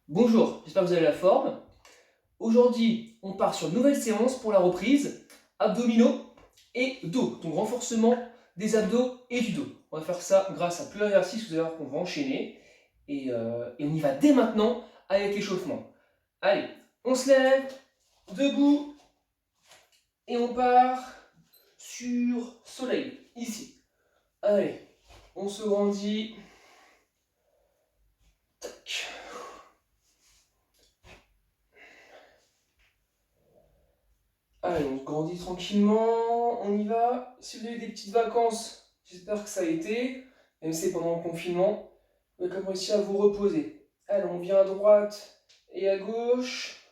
Bonjour, j'espère que vous avez la forme. Aujourd'hui, on part sur une nouvelle séance pour la reprise, abdominaux et dos, donc renforcement des abdos et du dos. On va faire ça grâce à plusieurs exercices, vous allez voir qu'on va enchaîner. Et on y va dès maintenant avec l'échauffement. Allez, on se lève, debout, et on part sur soleil, ici. Allez, on se grandit. Tac. Allez, on se grandit tranquillement, on y va. Si vous avez des petites vacances, j'espère que ça a été, même si c'est pendant le confinement, vous avez comme réussi à vous reposer. Allez, on vient à droite et à gauche.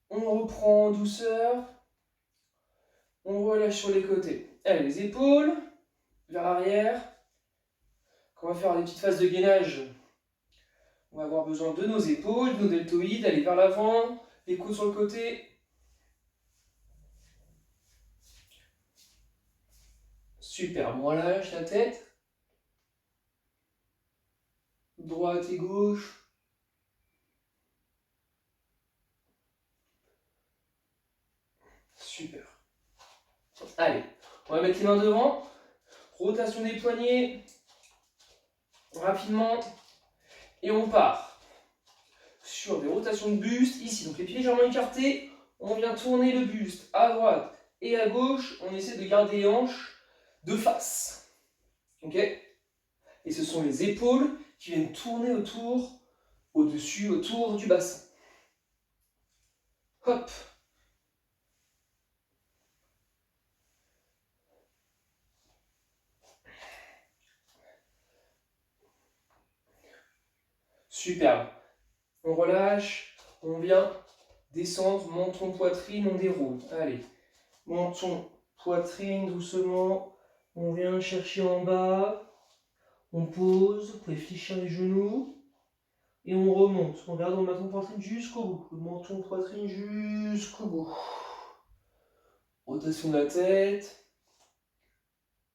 On reprend en douceur. On relâche sur les côtés. Allez, les épaules vers l'arrière. Quand on va faire des petites phases de gainage, on va avoir besoin de nos épaules, de nos deltoïdes. Allez vers l'avant, les coudes sur le côté. Super, on relâche la tête. Droite et gauche. Super. Allez, on va mettre les mains devant. Rotation des poignets. Rapidement. Et on part sur des rotations de buste. Ici, donc les pieds légèrement écartés. On vient tourner le buste à droite et à gauche. On essaie de garder les hanches de face. Ok? Et ce sont les épaules qui viennent tourner autour, au-dessus, autour du bassin. Hop. Superbe. On relâche, on vient descendre, menton, poitrine, on déroule. Allez, menton, poitrine, doucement. On vient chercher en bas. On pose, vous pouvez fléchir les genoux. Et on remonte. On garde le menton, poitrine jusqu'au bout. Le menton, poitrine jusqu'au bout. Rotation de la tête.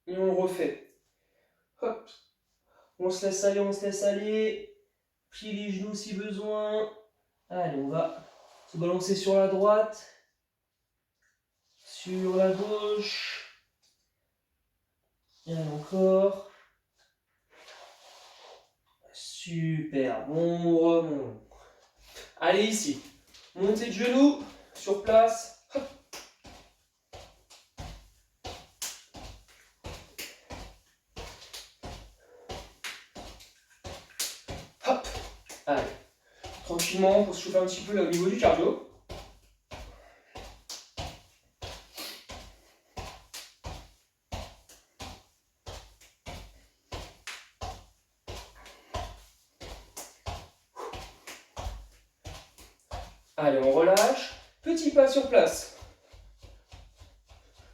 Et on le refait. Hop. On se laisse aller, on se laisse aller. Plie les genoux si besoin. Allez, on va se balancer sur la droite. Sur la gauche. Et encore. Super. On remonte. Allez, ici. Montée de genoux. Sur place. Hop. Hop. Allez. Tranquillement, pour se chauffer un petit peu là au niveau du cardio. Allez, on relâche. Petit pas sur place.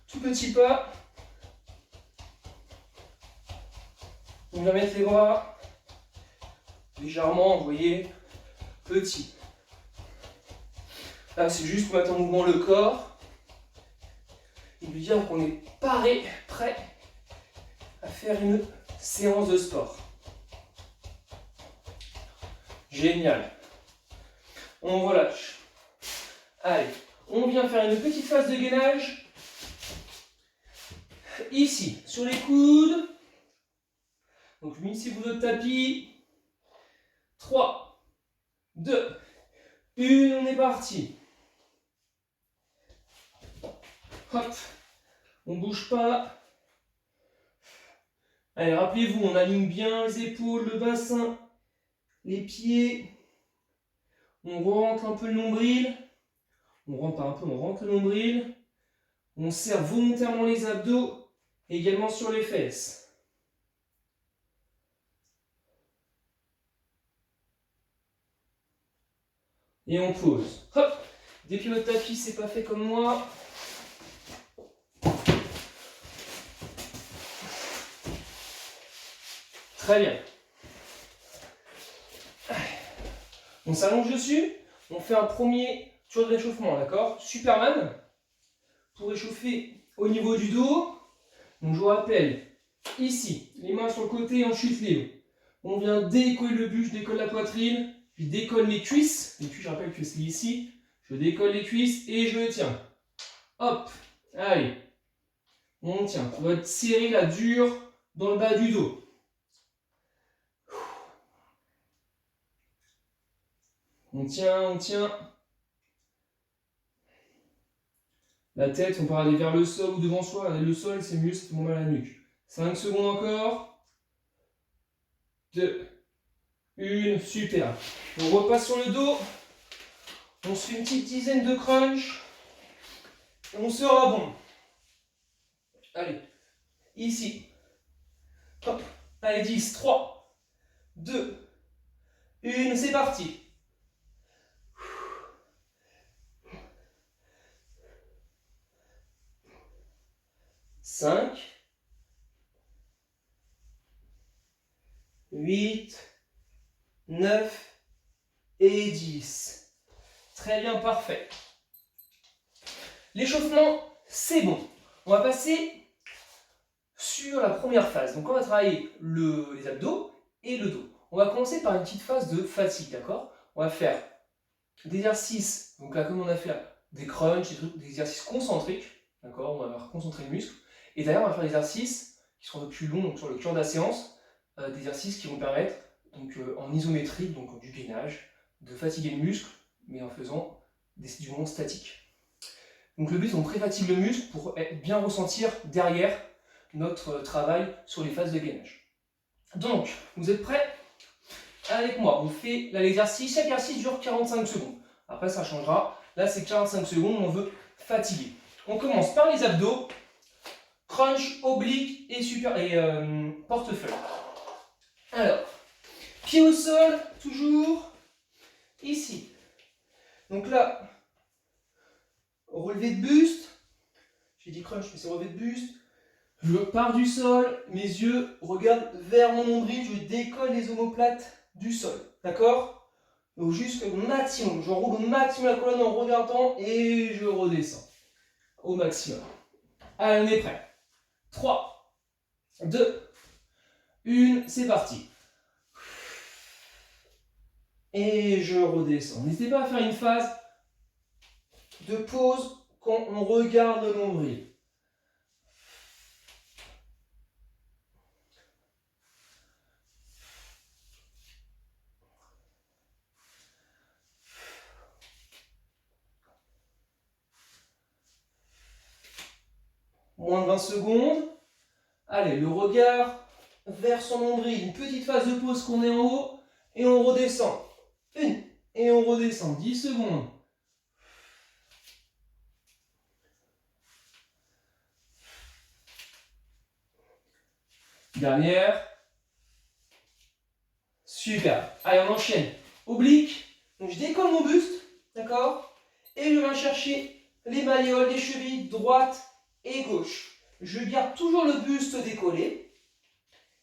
Tout petit pas. On vient mettre les bras légèrement, vous voyez, petit. Là, c'est juste pour mettre en mouvement le corps et lui dire qu'on est paré, prêt à faire une séance de sport. Génial. On relâche. Allez, on vient faire une petite phase de gainage. Ici, sur les coudes. Donc, munissez-vous de tapis. 3, 2, 1, on est parti. Hop, on bouge pas. Allez, rappelez-vous, on aligne bien les épaules, le bassin, les pieds. On rentre un peu le nombril. On rentre pas un peu, on rentre le nombril. On serre volontairement les abdos, et également sur les fesses. Et on pose. Hop, dépliez votre tapis, c'est pas fait comme moi. Très bien. On s'allonge dessus. On fait un premier tour de réchauffement, d'accord? Superman. Pour réchauffer au niveau du dos. Donc je vous rappelle, ici, les mains sur le côté en chute libre. On vient décoller le buste, décoller la poitrine. je décolle mes cuisses. Les cuisses, je rappelle que c'est ici. Je décolle les cuisses et je tiens. Hop, allez. On tient. On va serrer la dure dans le bas du dos. On tient, on tient. La tête, on peut aller vers le sol ou devant soi. Le sol, c'est mieux, ça fait moins mal à la nuque. 5 secondes encore. 2, 1, super. On repasse sur le dos. On se fait une petite dizaine de crunch. Et on sera bon. Allez, ici. Hop. Allez, 10, 3, 2, 1, c'est parti. 5, 8, 9 et 10. Très bien, parfait. L'échauffement, c'est bon. On va passer sur la première phase. Donc on va travailler les abdos et le dos. On va commencer par une petite phase de fatigue, d'accord? On va faire des exercices, donc là comme on a fait des crunchs, des exercices concentriques, d'accord? On va concentrer le muscle. Et d'ailleurs on va faire des exercices qui seront un peu plus longs donc sur le cœur de la séance, des exercices qui vont permettre donc en isométrique, donc du gainage, de fatiguer le muscle, mais en faisant du mouvement statique. Donc le but c'est qu'on pré-fatigue le muscle pour bien ressentir derrière notre travail sur les phases de gainage. Donc, vous êtes prêts? Avec moi, on fait l'exercice. Chaque exercice dure 45 secondes. Après, ça changera. Là, c'est 45 secondes, on veut fatiguer. On commence par les abdos, crunch, oblique et portefeuille. Alors, pied au sol, toujours ici. Donc là, relevé de buste. J'ai dit crunch, mais c'est relevé de buste. Je pars du sol, mes yeux regardent vers mon nombril, je décolle les omoplates du sol. D'accord? Donc jusqu'au maximum. J'enroule au maximum la colonne en regardant et je redescends. Au maximum. Allez, on est prêt. 3, 2, 1, c'est parti. Et je redescends. N'hésitez pas à faire une phase de pause quand on regarde le nombril. Moins de 20 secondes. Allez, le regard vers son nombril. Une petite phase de pause qu'on est en haut. Et on redescend. 1. Et on redescend. 10 secondes. Dernière. Super. Allez, on enchaîne. Oblique. Donc je décolle mon buste. D'accord? Et je viens chercher les malléoles des chevilles droite et gauche. Je garde toujours le buste décollé.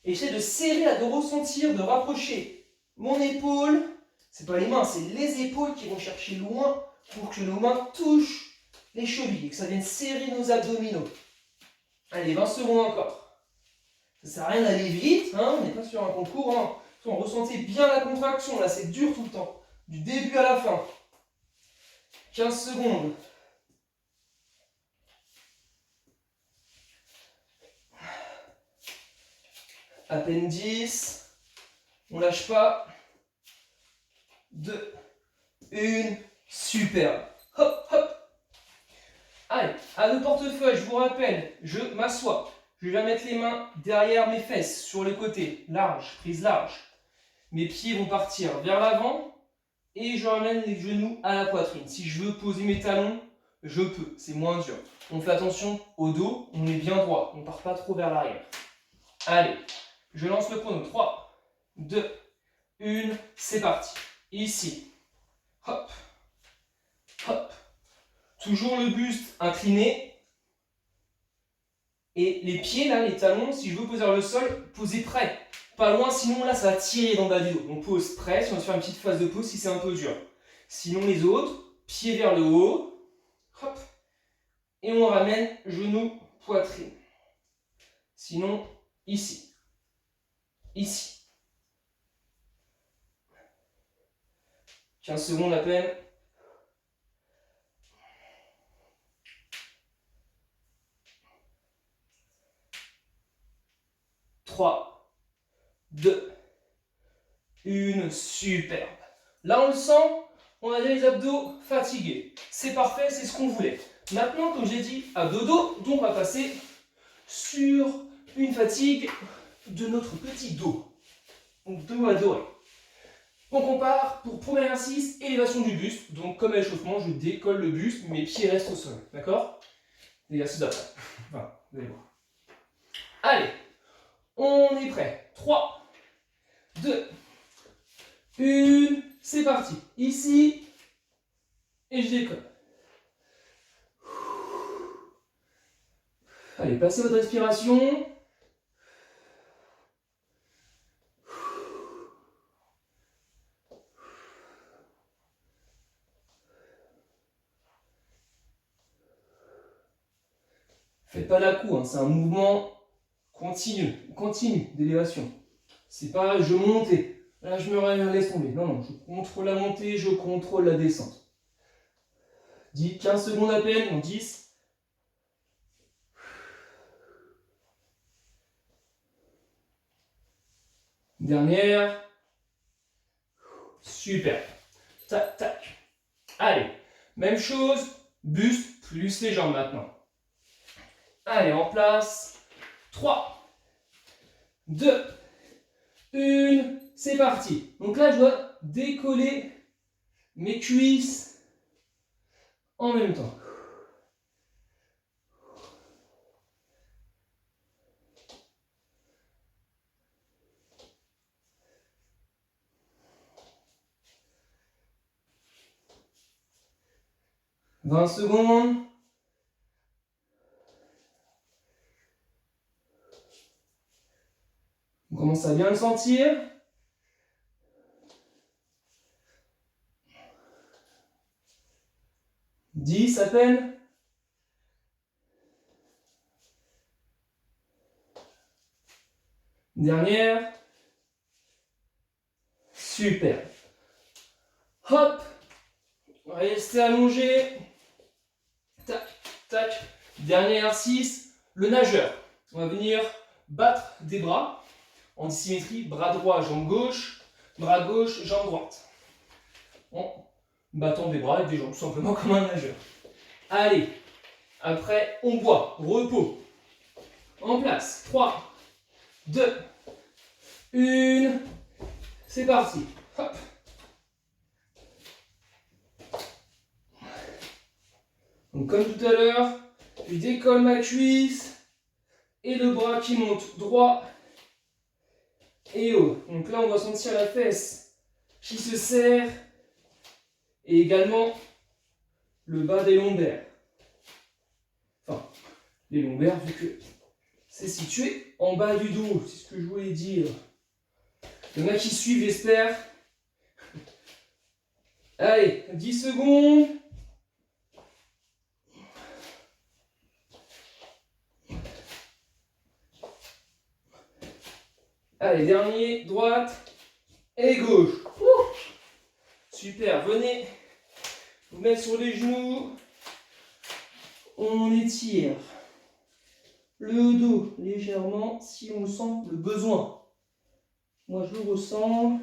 Et j'essaie de serrer, de ressentir, de rapprocher mon épaule. C'est pas les mains, c'est les épaules qui vont chercher loin pour que nos mains touchent les chevilles et que ça vienne serrer nos abdominaux. Allez, 20 secondes encore. Ça sert à rien d'aller vite, hein, on n'est pas sur un concours. Hein. On ressentez bien la contraction, là c'est dur tout le temps. Du début à la fin. 15 secondes. À peine 10. On lâche pas. 2, 1. Super. Hop, hop. Allez, à le portefeuille, je vous rappelle, je m'assois. Je viens mettre les mains derrière mes fesses, sur les côtés, large, prise large. Mes pieds vont partir vers l'avant et je ramène les genoux à la poitrine. Si je veux poser mes talons, je peux, c'est moins dur. On fait attention au dos, on est bien droit, on ne part pas trop vers l'arrière. Allez, je lance le chrono. 3, 2, 1, c'est parti. Ici, hop, hop. Toujours le buste incliné. Et les pieds, là, les talons, si je veux poser vers le sol, posez près. Pas loin, sinon là, ça va tirer dans le bas du dos. On pose près, si on va se faire une petite phase de pause si c'est un peu dur. Sinon, les autres, pieds vers le haut. Hop. Et on ramène genoux, poitrine. Sinon, ici. Ici. 15 secondes à peine. 3, 2, 1, superbe. Là, on le sent, on a les abdos fatigués. C'est parfait, c'est ce qu'on voulait. Maintenant, comme j'ai dit, abdos dos, donc on va passer sur une fatigue de notre petit dos. Donc, dos adoré. Donc, on part pour premier exercice, élévation du buste. Donc, comme à l'échauffement, je décolle le buste, mes pieds restent au sol. D'accord? L'exercice d'après. Voilà, vous allez voir. Allez, on est prêt. 3, 2, 1, c'est parti. Ici, et je décolle. Allez, passez votre respiration. Faites pas d'à-coup, hein, c'est un mouvement continu d'élévation. C'est pas je monte et là je me laisse tomber. Non, non, je contrôle la montée, je contrôle la descente. 15 secondes à peine, donc 10. Dernière. Super. Tac, tac. Allez, même chose, buste plus les jambes maintenant. Allez, en place. 3, 2, 1, c'est parti. Donc là, je dois décoller mes cuisses en même temps. « 20 secondes. On commence à bien le sentir. « 10 à peine. Dernière. Super. Hop. Restez allongé. Tac, tac. Dernier exercice, le nageur. On va venir battre des bras en dissymétrie, bras droit, jambe gauche, bras gauche, jambe droite. En battant des bras avec des jambes, tout simplement comme un nageur. Allez, après on boit, repos. En place, 3, 2, 1, c'est parti. Hop. Donc comme tout à l'heure, je décolle ma cuisse et le bras qui monte droit et haut. Donc là, on va sentir la fesse qui se serre et également le bas des lombaires. Enfin, les lombaires, vu que c'est situé en bas du dos, c'est ce que je voulais dire. Il y en a qui suivent, j'espère. Allez, 10 secondes. Allez, dernier, droite et gauche. Ouh, super, venez vous mettre sur les genoux. On étire le dos légèrement si on sent le besoin. Moi, je le ressens.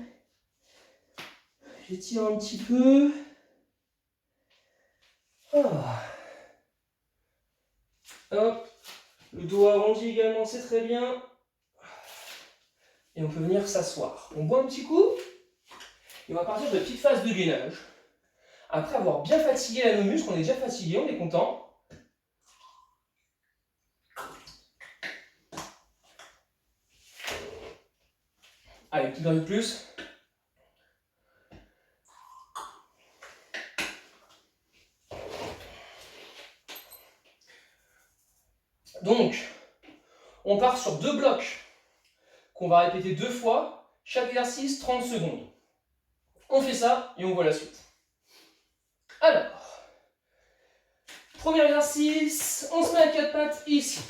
J'étire un petit peu. Ah. Hop. Le dos arrondi également, c'est très bien. Et on peut venir s'asseoir. On boit un petit coup. Et on va partir de la petite phase de gainage. Après avoir bien fatigué nos muscles, on est déjà fatigué, on est content. Allez, petit peu de plus. Donc, on part sur 2 blocs qu'on va répéter 2 fois. Chaque exercice, 30 secondes. On fait ça et on voit la suite. Alors, premier exercice, on se met à 4 pattes ici.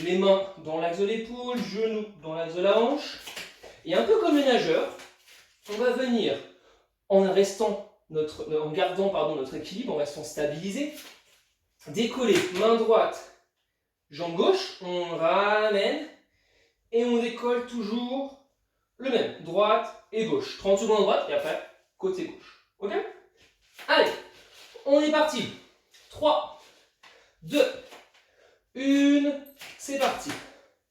Les mains dans l'axe de l'épaule, genoux dans l'axe de la hanche. Et un peu comme les nageurs, on va venir en gardant notre équilibre, en restant stabilisé. Décoller, main droite, jambe gauche, on ramène et on décolle toujours le même, droite et gauche. 30 secondes à droite et après, côté gauche. Ok? Allez, on est parti. 3, 2, 1, c'est parti.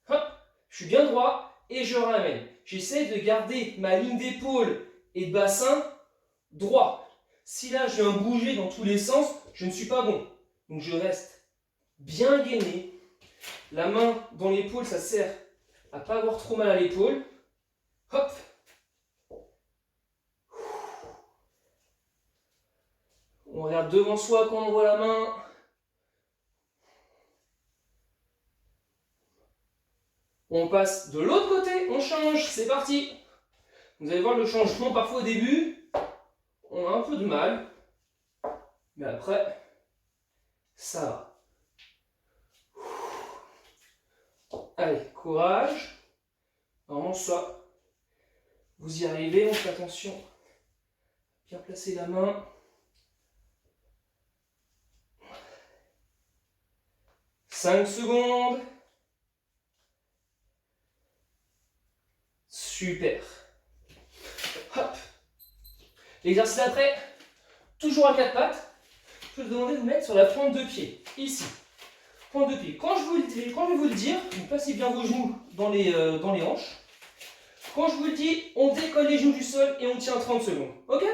Hop, je suis bien droit et je ramène. J'essaie de garder ma ligne d'épaule et de bassin droit. Si là je viens bouger dans tous les sens, je ne suis pas bon. Donc je reste bien gainé. La main dans l'épaule, ça sert à ne pas avoir trop mal à l'épaule. Hop. On regarde devant soi quand on voit la main. On passe de l'autre côté, on change, c'est parti. Vous allez voir le changement parfois au début, on a un peu de mal, mais après, ça va. Allez, courage. Normalement, ça, vous y arrivez, on fait attention. Bien placer la main. Cinq secondes. Super. Hop. L'exercice d'après, toujours à quatre pattes. Je vais vous demander de vous mettre sur la pointe de pied, ici. Pointe de pied. Quand je vais vous le dire, vous placez bien vos genoux dans les hanches. Quand je vous le dis, on décolle les genoux du sol et on tient 30 secondes. Ok?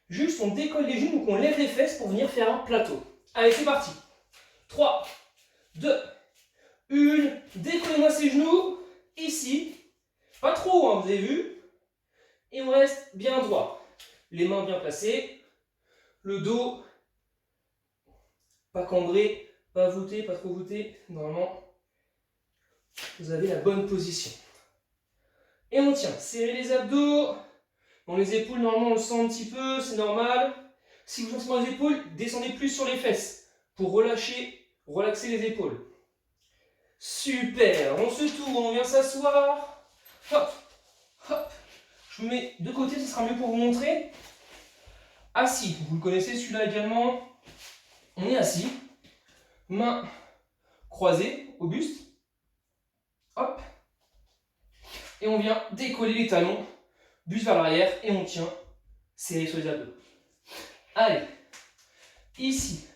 Juste, on décolle les genoux, donc on lève les fesses pour venir faire un plateau. Allez, c'est parti. 3, 2, 1. Décollez-moi ces genoux. Ici. Pas trop, hein, vous avez vu. Et on reste bien droit. Les mains bien placées. Le dos, pas cambré, pas voûté, pas trop voûté. Normalement, vous avez la bonne position. Et on tient. Serrez les abdos. Dans les épaules, normalement, on le sent un petit peu, c'est normal. Si vous sentez dans les épaules, descendez plus sur les fesses pour relaxer les épaules. Super. On se tourne, on vient s'asseoir. Hop, hop. Je me mets de côté, ce sera mieux pour vous montrer. Assis, vous le connaissez celui-là également. On est assis. Mains croisées au buste. Hop. Et on vient décoller les talons. Buste vers l'arrière et on tient. Serré sur les abdos. Allez. Ici.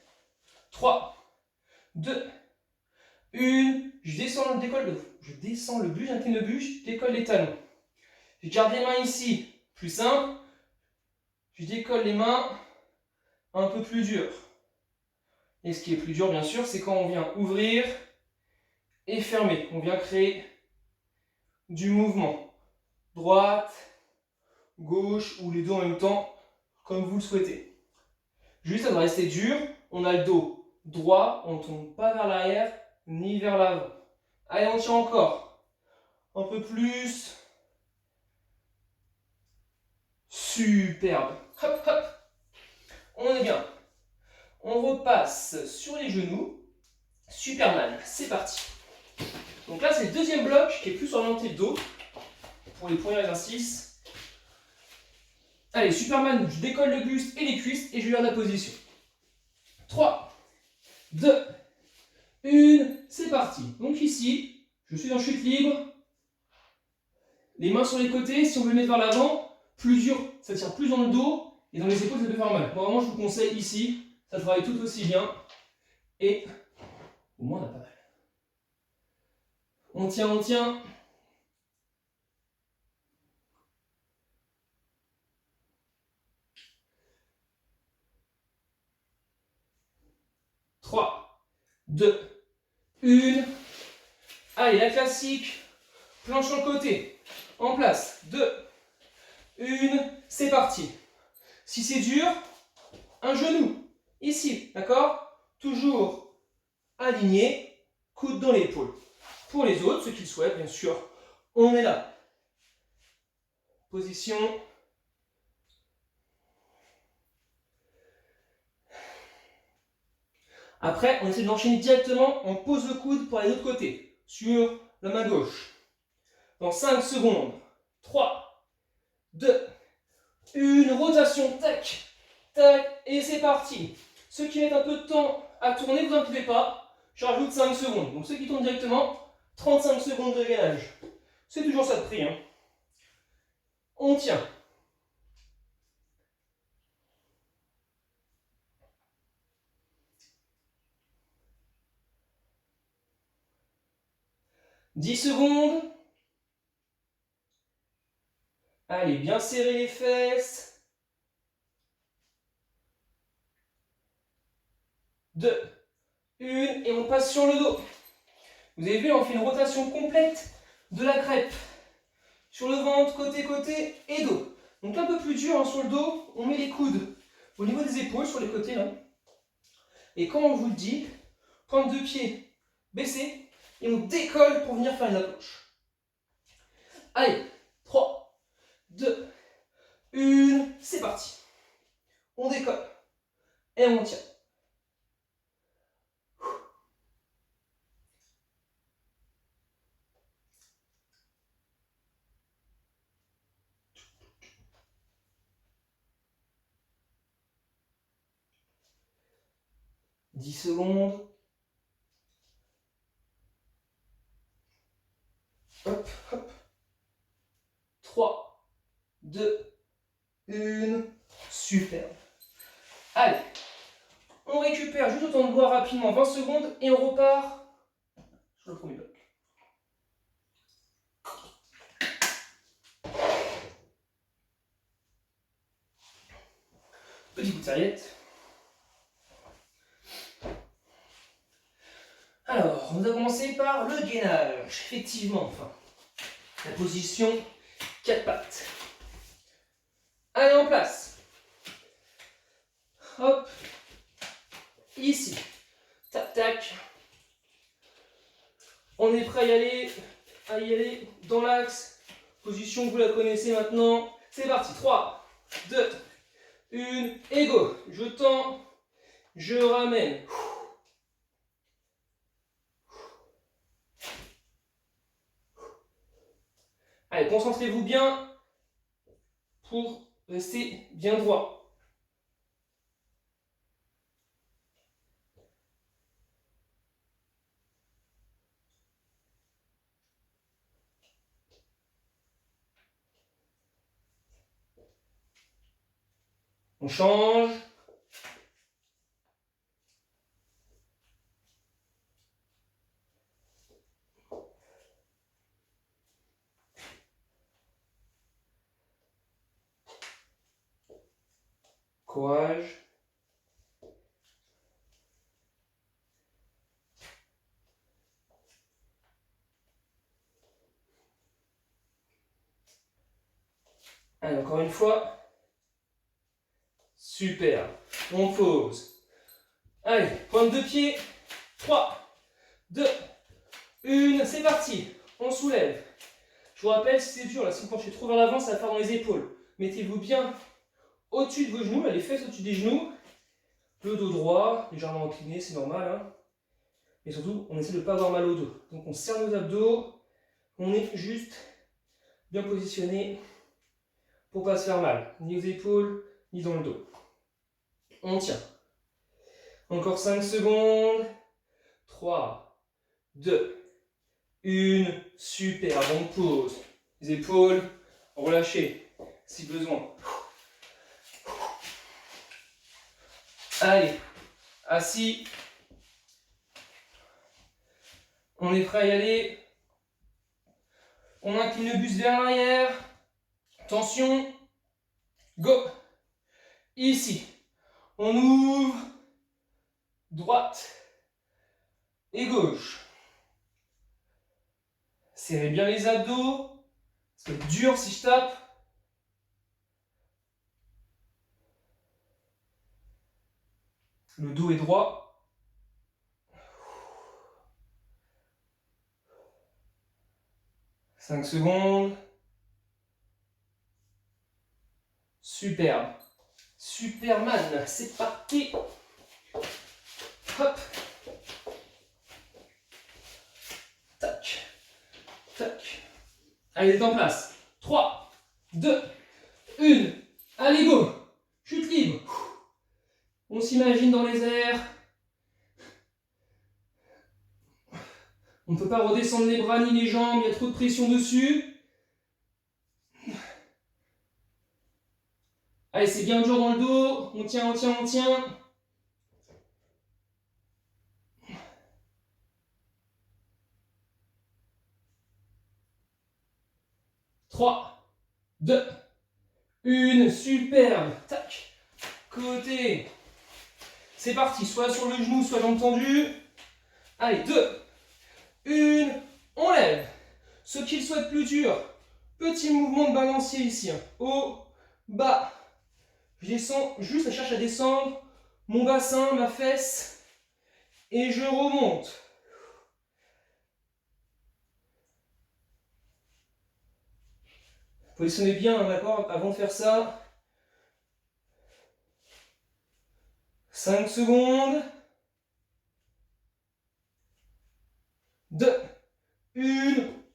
3, 2, 1. Je descends le buste, j'incline le buste, je décolle les talons. Je garde les mains ici. Plus simple. Je décolle les mains un peu plus dur. Et ce qui est plus dur, bien sûr, c'est quand on vient ouvrir et fermer. On vient créer du mouvement. Droite, gauche ou les deux en même temps, comme vous le souhaitez. Juste, ça doit rester dur. On a le dos droit, on ne tourne pas vers l'arrière ni vers l'avant. Allez, on tient encore. Un peu plus. Superbe. Hop, hop. On est bien. On repasse sur les genoux. Superman, c'est parti. Donc là, c'est le deuxième bloc qui est plus orienté dos pour les premiers exercices. Allez, Superman, je décolle le buste et les cuisses et je garde la position. 3, 2, 1, c'est parti. Donc ici, je suis en chute libre. Les mains sur les côtés, si on veut le mettre vers l'avant, plus dur, ça tire plus dans le dos et dans les épaules, ça peut faire mal. Bon, vraiment, je vous conseille ici, ça travaille tout aussi bien. Et au moins, on a pas mal. On tient, on tient. Trois, 2, 1. Allez, la classique. Planche sur le côté. En place. 2, 1. C'est parti. Si c'est dur, un genou. Ici, d'accord? Toujours aligné. Coude dans l'épaule. Pour les autres, ceux qui le souhaitent, bien sûr, on est là. Position. Après, on essaie d'enchaîner directement, on pose le coude pour aller de l'autre côté, sur la main gauche. Dans 5 secondes. 3, 2, Une rotation, tac, tac, et c'est parti. Ceux qui mettent un peu de temps à tourner, vous inquiétez pas, je rajoute 5 secondes. Donc ceux qui tournent directement, 35 secondes de gainage. C'est toujours ça de prix. Hein. On tient. « 10 secondes. Allez, bien serrer les fesses. 2, 1, et on passe sur le dos. Vous avez vu, on fait une rotation complète de la crêpe. Sur le ventre, côté et dos. Donc un peu plus dur hein, sur le dos, on met les coudes au niveau des épaules, sur les côtés là. Et quand on vous le dit, pointe de pied baissée, et on décolle pour venir faire une approche. Allez, 3, 2, 1, c'est parti. On décolle et on tient. « 10 secondes. Hop, hop. 3, 2, 1. Super. Allez. On récupère juste autant de boire rapidement, 20 secondes, et on repart sur le premier bloc. Petit coup de serviette. Alors, on va commencer par le gainage, effectivement, enfin, la position 4 pattes. Allez, en place. Hop, ici, tac, tac. On est prêt à y aller dans l'axe. Position, vous la connaissez maintenant. C'est parti, 3, 2, 1, et go. Je tends, je ramène. Allez, concentrez-vous bien pour rester bien droit. On change. Courage. Allez, encore une fois. Super. On pose. Allez, pointe de pied. 3, 2, 1. C'est parti. On soulève. Je vous rappelle, si c'est dur, là, si vous penchez trop vers l'avant, ça va faire dans les épaules. Mettez-vous bien au-dessus de vos genoux, là, les fesses au-dessus des genoux. Le dos droit, légèrement incliné, c'est normal. Hein. Et surtout, on essaie de ne pas avoir mal au dos. Donc on serre nos abdos. On est juste bien positionné pour ne pas se faire mal. Ni aux épaules, ni dans le dos. On tient. Encore 5 secondes. 3, 2, 1. Super, on pose. Les épaules relâchées si besoin. Allez, assis. On est prêt à y aller. On incline le buste vers l'arrière. Tension. Go. Ici. On ouvre. Droite et gauche. Serrez bien les abdos. Ça va être dur si je tape. Le dos est droit. « 5 secondes. Superbe. Superman. C'est parti. Hop. Tac. Tac. Allez, vous êtes en place. 3, 2, 1. Allez, go. Chute libre. On s'imagine dans les airs. On ne peut pas redescendre les bras ni les jambes, il y a trop de pression dessus. Allez, c'est bien dur dans le dos. On tient, on tient, on tient. Trois, deux, une, superbe. Tac. Côté. C'est parti, soit sur le genou, soit jambes tendues. Allez, 2, 1, on lève. Ce qu'il souhaite plus dur, petit mouvement de balancier ici. Haut, bas. Je descends, juste je cherche à descendre mon bassin, ma fesse. Et je remonte. Positionnez bien, d'accord, avant de faire ça. 5 secondes. 2, 1,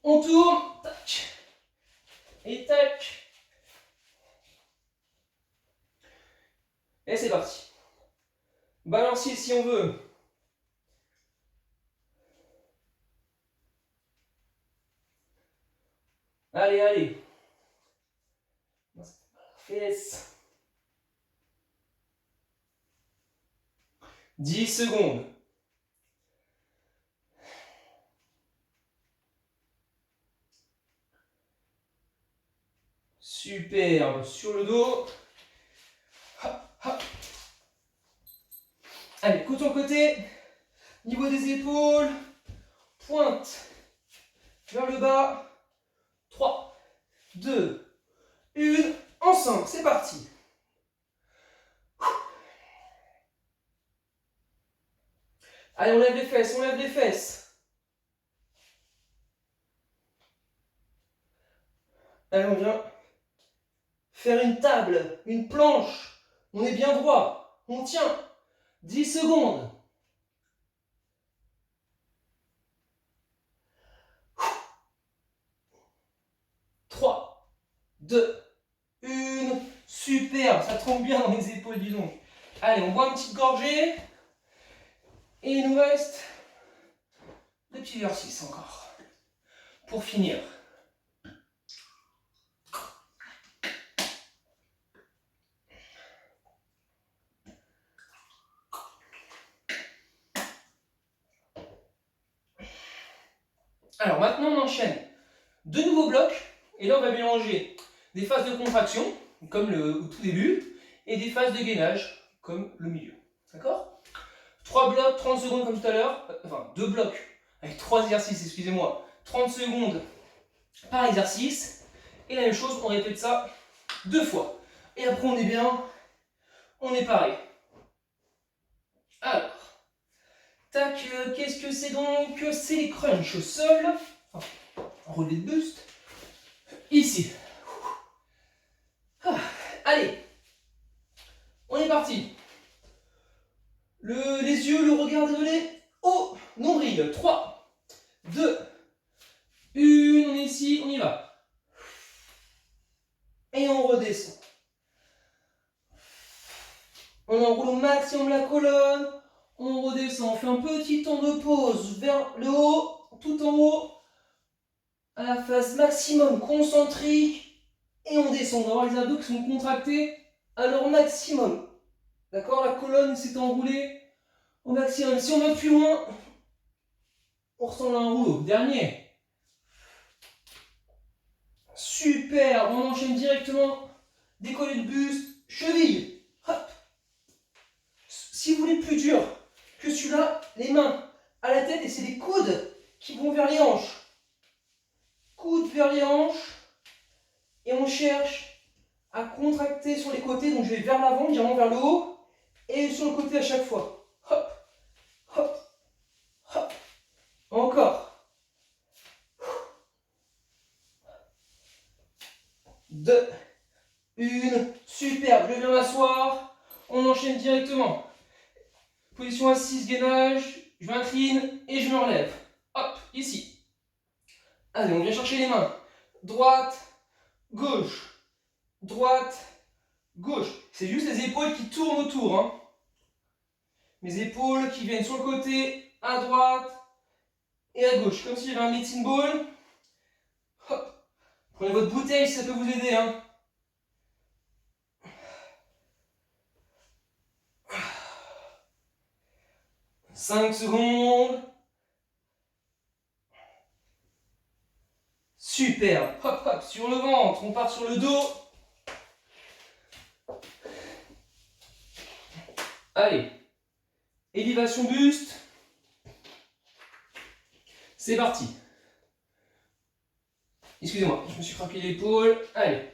on tourne. Tac. Et tac. Et c'est parti. Balancier si on veut. Allez, allez. Fesse. 10 secondes. Superbe. Sur le dos. Hop, hop. Allez, côté en côté. Niveau des épaules. Pointe. Vers le bas. 3, 2, 1. Ensemble. C'est parti. Allez, on lève les fesses, on lève les fesses. Allez, on vient faire une table, une planche. On est bien droit. On tient. 10 secondes. Trois, 2, 1. Superbe. Ça tremble bien dans les épaules, dis donc. Allez, on boit une petite gorgée. Et il nous reste des petits exercices encore. Pour finir. Alors maintenant on enchaîne deux nouveaux blocs et là on va mélanger des phases de contraction comme au tout début et des phases de gainage comme le milieu. D'accord? 3 blocs, 30 secondes comme tout à l'heure, enfin 2 blocs avec 3 exercices, excusez-moi, 30 secondes par exercice et la même chose, on répète ça 2 fois. Et après on est bien, on est pareil. Alors, tac, qu'est-ce que c'est donc? C'est les crunchs au sol. Enfin, relevé de buste. Ici. Ah, allez. On est parti. Les yeux, le regard désolé. Au nombril. 3, 2, 1. On est ici, on y va. Et on redescend. On enroule au maximum la colonne. On redescend. On fait un petit temps de pause vers le haut. Tout en haut. À la phase maximum concentrique. Et on descend. On va avoir les abdos qui sont contractés à leur maximum. D'accord? La colonne s'est enroulée au maximum. Si on va plus loin, on ressemble à un rouleau. Dernier. Super. On enchaîne directement. Décollé de buste. Cheville. Hop. Si vous voulez plus dur que celui-là, les mains à la tête et c'est les coudes qui vont vers les hanches. Coudes vers les hanches. Et on cherche à contracter sur les côtés. Donc je vais vers l'avant, légèrement vers le haut. Et sur le côté à chaque fois. Hop. Hop. Hop. Encore. 2, 1. Superbe. Je viens m'asseoir. On enchaîne directement. Position assise, gainage. Je m'incline et je me relève. Hop, ici. Allez, on vient chercher les mains. Droite, gauche. Droite, gauche. C'est juste les épaules qui tournent autour. Hein. Mes épaules qui viennent sur le côté, à droite et à gauche. Comme si j'avais un medicine ball. Hop. Prenez votre bouteille si ça peut vous aider. Hein. « 5 secondes. Super. Hop, hop, sur le ventre. On part sur le dos. Allez. Élévation buste. C'est parti. Excusez-moi, je me suis craqué l'épaule. Allez.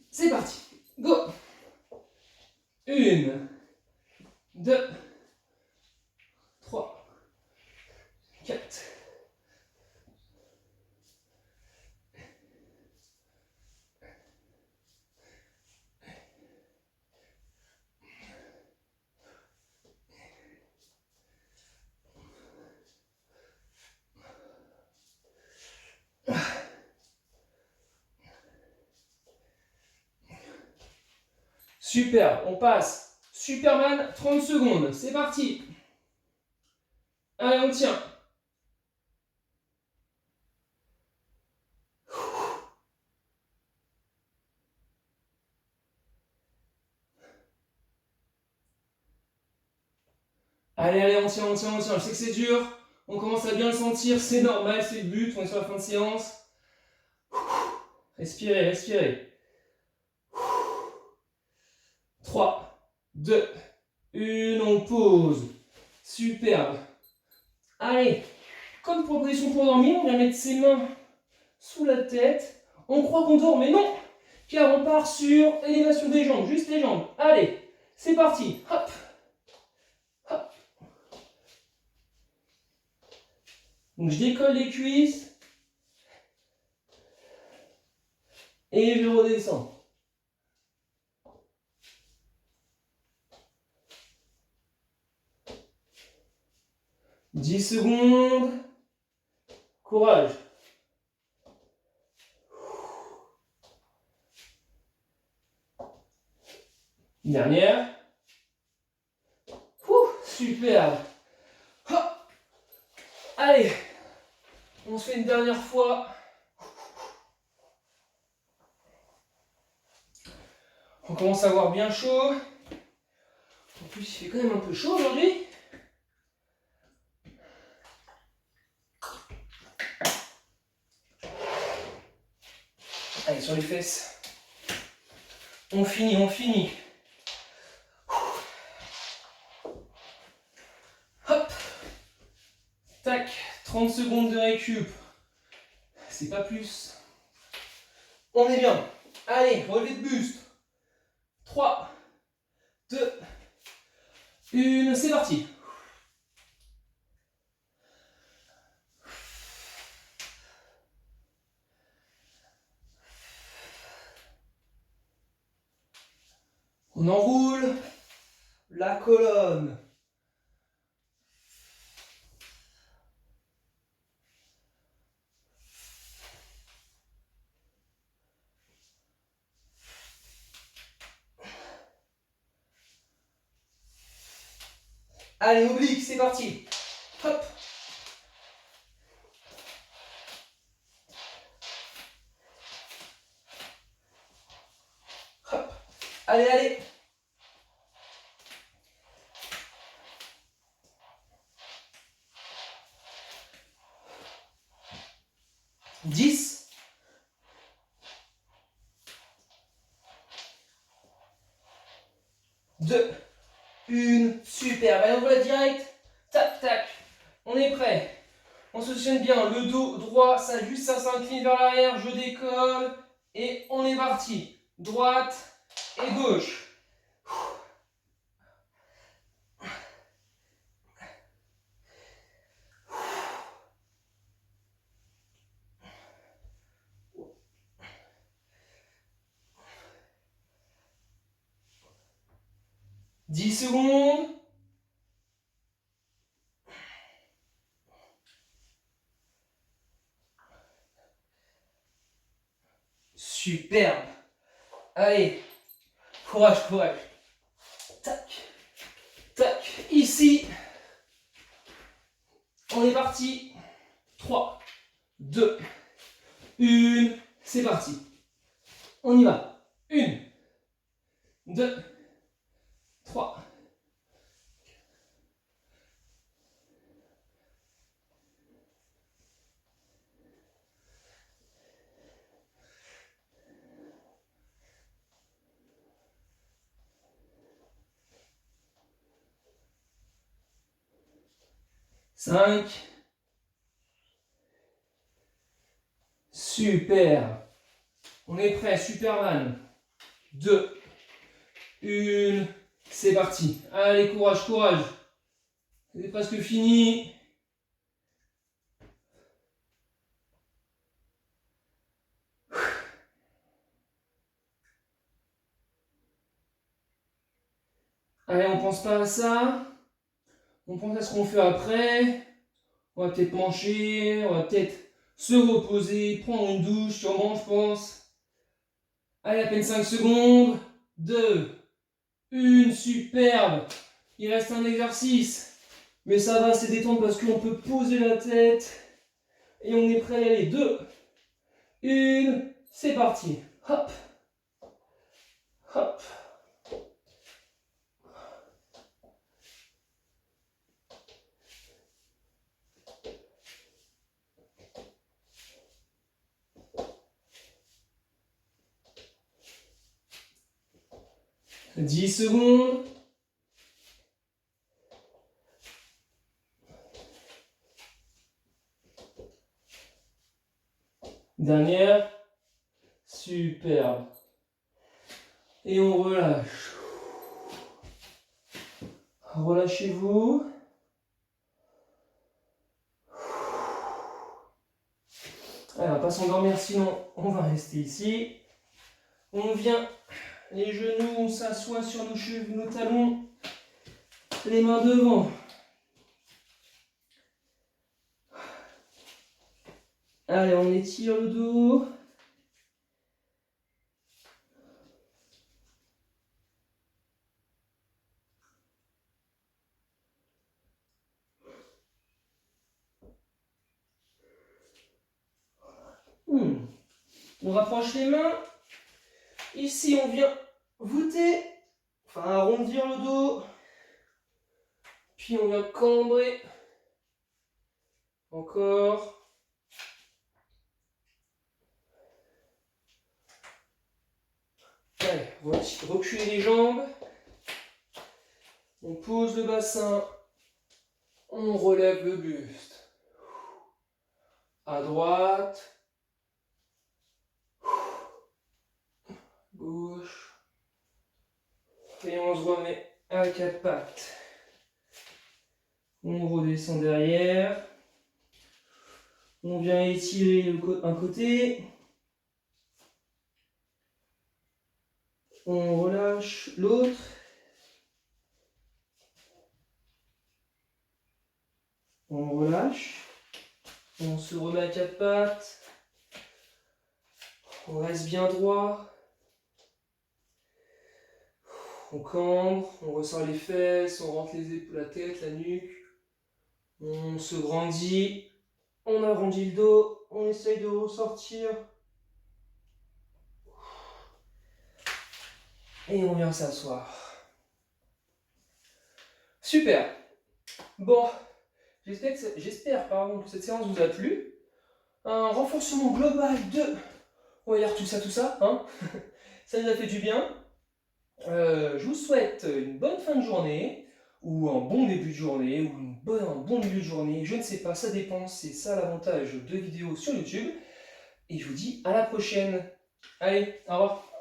C'est parti. Go. 1, 2, 3, 4. Super, on passe. Superman, 30 secondes. C'est parti. Allez, on tient. Allez, allez, on tient, on tient, on tient. Je sais que c'est dur. On commence à bien le sentir. C'est normal, c'est le but. On est sur la fin de séance. Respirez, respirez. 3, 2, 1, on pose. Superbe. Allez, comme pour position pour dormir, on vient mettre ses mains sous la tête. On croit qu'on dort, mais non, car on part sur élévation des jambes, juste les jambes. Allez, c'est parti. Hop, hop. Donc je décolle les cuisses et je redescends. 10 secondes. Courage. Dernière. Super. Hop. Allez, on se fait une dernière fois. On commence à avoir bien chaud. En plus, il fait quand même un peu chaud aujourd'hui. Allez, sur les fesses. On finit, on finit. Hop. Tac. 30 secondes de récup. C'est pas plus. On est bien. Allez, relevé de buste. 3, 2, 1, c'est parti. On enroule la colonne. Allez, oblique, c'est parti. Hop. Hop. Allez, allez. Dix. 2, 1, super. Allez, on va direct. Tac, tac. On est prêt. On se tient bien. Le dos droit, ça juste, ça s'incline vers l'arrière. Je décolle. Et on est parti. Droite et gauche. 10 secondes. Superbe. Allez. Courage, courage. Tac, tac. Ici, on est parti. 3, 2, 1. C'est parti. On y va. 1, 2, 3. 5. Super. On est prêt, Superman. 2, 1. C'est parti. Allez, courage, courage. C'est presque fini. Allez, on pense pas à ça. On pense à ce qu'on fait après. On va peut-être manger, on va peut-être se reposer, prendre une douche, sûrement, je pense. Allez, à peine 5 secondes. 2, 1, superbe. Il reste un exercice. Mais ça va, c'est détendre parce qu'on peut poser la tête. Et on est prêt à y aller. 2, 1, c'est parti. Hop. Hop. Dix secondes. Dernière. Superbe. Et on relâche. Relâchez-vous. Allez, on va pas s'endormir, sinon on va rester ici. On vient, les genoux, on s'assoit sur nos chevilles, nos talons, les mains devant. Allez, on étire le dos. On rapproche les mains. Ici, on vient voûter, enfin arrondir le dos. Puis on vient cambrer. Encore. Allez, on va reculer les jambes. On pose le bassin. On relève le buste. À droite. Gauche. Et on se remet à quatre pattes. On redescend derrière. On vient étirer un côté. On relâche l'autre. On relâche. On se remet à quatre pattes. On reste bien droit. On cambre, on ressort les fesses, on rentre les épaules, la tête, la nuque. On se grandit. On arrondit le dos. On essaye de ressortir. Et on vient s'asseoir. Super. Bon, j'espère que cette séance vous a plu. Un renforcement global de... On va dire tout ça, hein. Ça nous a fait du bien. Je vous souhaite une bonne fin de journée, ou un bon début de journée, ou un bon milieu de journée. Je ne sais pas, ça dépend. C'est ça l'avantage de vidéos sur YouTube. Et je vous dis à la prochaine. Allez, au revoir.